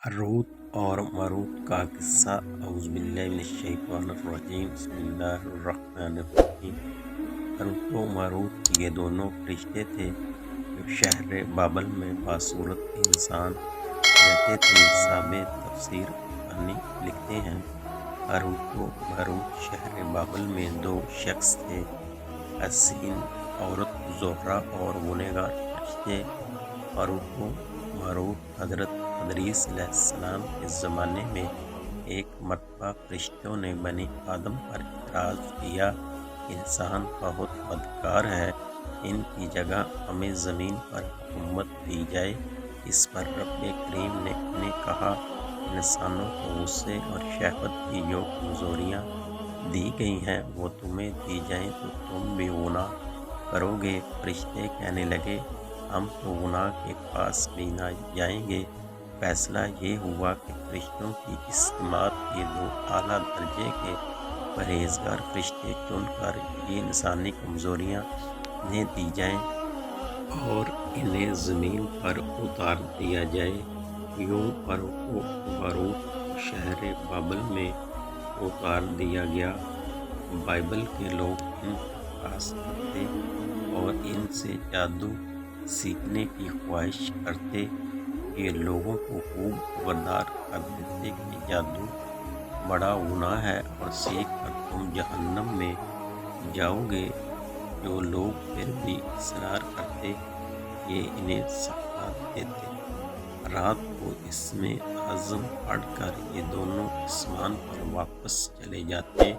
روت اور مروت کا قصہ اعوذ باللہ من الشیطان الرجیم بسم اللہ الرحمن الرحیم۔ روت و مروت یہ دونوں فرشتے تھے جو شہر بابل میں باصورت انسان رہتے تھے۔ ثابت تفسیر انی لکھتے ہیں روت و مروت شہر بابل میں دو شخص تھے، حسین عورت زہرہ اور گنہگار فرشتے۔ روت و مروت حضرت ادریس علیہ السلام کے زمانے میں ایک مرتبہ فرشتوں نے بنی آدم پر اعتراض کیا، انسان بہت بدکار ہے، ان کی جگہ ہمیں زمین پر حکومت دی جائے۔ اس پر رب کریم نے انہیں کہا، انسانوں کو غصے اور شہوت کی جو کمزوریاں دی گئی ہیں وہ تمہیں دی جائیں تو تم بھی گناہ کرو گے۔ فرشتے کہنے لگے، ہم تو گناہ کے پاس بھی نہ جائیں گے۔ فیصلہ یہ ہوا کہ فرشتوں کی اس جماعت کے دو اعلیٰ درجے کے پرہیزگار فرشتے چن کر یہ انسانی کمزوریاں انہیں دی جائیں اور انہیں زمین پر اتار دیا جائے۔ یوں مروت شہر بابل میں اتار دیا گیا۔ بائبل کے لوگ ان پر پاس کرتے اور ان سے جادو سیکھنے کی خواہش کرتے۔ یہ لوگوں کو خوب خبردار کر دیتے کہ جادو بڑا گناہ ہے اور سیکھ کر تم جہنم میں جاؤ گے۔ جو لوگ پھر بھی اصرار کرتے یہ انہیں سکھا دیتے۔ رات کو اس میں عزم پڑھ کر یہ دونوں آسمان پر واپس چلے جاتے۔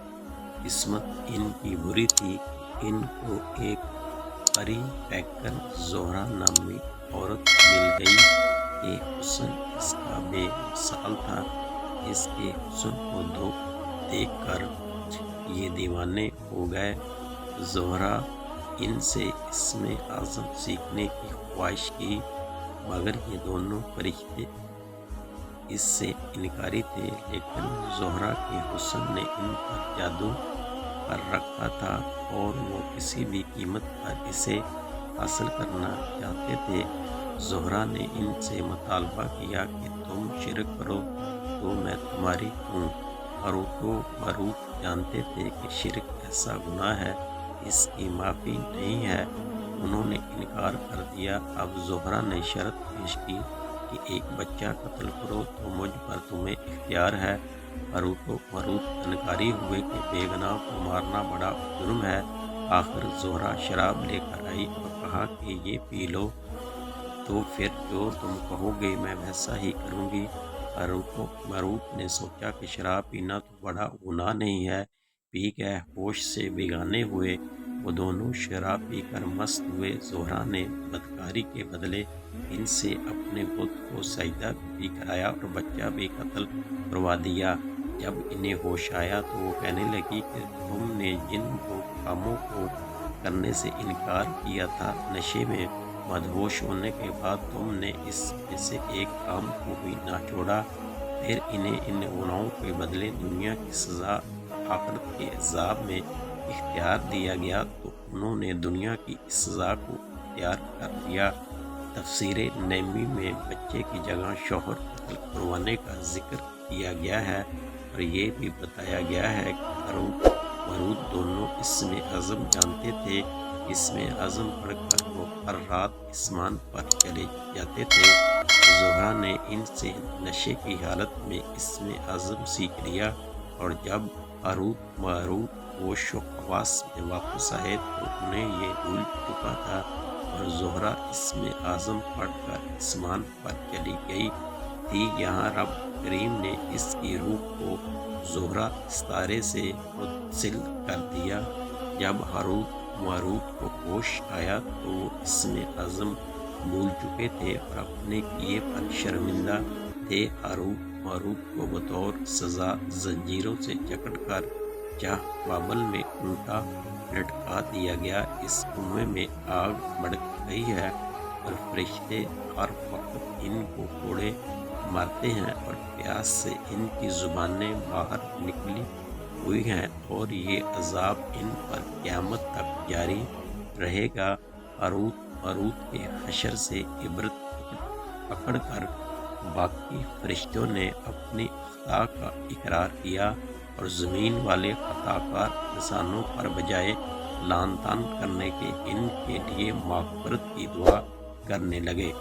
قسمت ان کی بری تھی کہ ان کو ایک پری پیکر زہرہ نامی عورت مل گئی۔ یہ حسن اس کا بے مثال تھا۔ اس کے حسن کو دیکھ کر یہ دیوانے ہو گئے۔ زہرہ ان سے اسم اعظم سیکھنے کی خواہش کی، مگر یہ دونوں فرشتے اس سے انکاری تھے۔ لیکن زہرہ کے حسن نے ان پر جادو کر رکھا تھا اور وہ کسی بھی قیمت پر اسے حاصل کرنا چاہتے تھے۔ زہرہ نے ان سے مطالبہ کیا کہ تم شرک کرو تو میں تمہاری ہوں۔ روت و مروت جانتے تھے کہ شرک ایسا گناہ ہے اس کی معافی نہیں ہے، انہوں نے انکار کر دیا۔ اب زہرہ نے شرط پیش کی کہ ایک بچہ قتل کرو تو مجھ پر تمہیں اختیار ہے۔ روت و مروت انکاری ہوئے کہ بے گناہ کو مارنا بڑا جرم ہے۔ آخر زہرہ شراب لے کر آئی اور کہا کہ یہ پی لو تو پھر جو تم کہو گے میں ویسا ہی کروں گی۔ روت و مروت نے سوچا کہ شراب پینا تو بڑا گناہ نہیں ہے۔ پی گئے، ہوش سے بیگانے ہوئے، وہ دونوں شراب پی کر مست ہوئے۔ زہرہ نے بدکاری کے بدلے ان سے اپنے بت کو سجدہ بھی کرایا اور بچہ بھی قتل کروا دیا۔ جب انہیں ہوش آیا تو وہ کہنے لگی کہ تم نے جن دو کاموں کو کرنے سے انکار کیا تھا، نشے میں مدہوش ہونے کے بعد تم نے اس میں سے ایک کام کو بھی نہ چھوڑا۔ پھر انہیں ان گناہوں کے بدلے دنیا کی سزا آخرت کے عذاب میں اختیار دیا گیا تو انہوں نے دنیا کی اس سزا کو اختیار کر لیا۔ تفسیر نعیمی میں بچے کی جگہ شوہر قتل کروانے کا ذکر کیا گیا ہے اور یہ بھی بتایا گیا ہے کہ روت مروت دونوں اسم اعظم جانتے تھے۔ اسم اعظم پڑھ کر وہ ہر رات آسمان پر چلے جاتے تھے۔ زہرہ نے ان سے نشے کی حالت میں اسم اعظم سیکھ لیا اور جب روت مروت ہوش و حواس میں واپس آئے تو انہیں یہ بھول چکا تھا اور زہرہ اسم اعظم پڑھ کر آسمان پر چلی گئی تھی۔ یہاں رب کریم نے اس کی روح کو زہرہ ستارے سے متصل کر دیا۔ جب روت مروت کو ہوش آیا تو وہ اسم اعظم بھول چکے تھے اور اپنے کیے پر شرمندہ تھے۔ روت مروت کو بطور سزا زنجیروں سے جکڑ کر چاہ بابل میں الٹا لٹکا دیا گیا۔ اس کنویں میں آگ بھڑک گئی ہے اور فرشتے ہر وقت ان کو کوڑے مارتے ہیں اور پیاس سے ان کی زبانیں باہر نکلی ہوئی ہیں اور یہ عذاب ان پر قیامت تک جاری رہے گا۔ روت مروت کے حشر سے عبرت پکڑ کر باقی فرشتوں نے اپنی خطا کا اقرار کیا اور زمین والے خطا کار انسانوں پر بجائے لعن طعن کرنے کے ان کے لیے مغفرت کی دعا کرنے لگے۔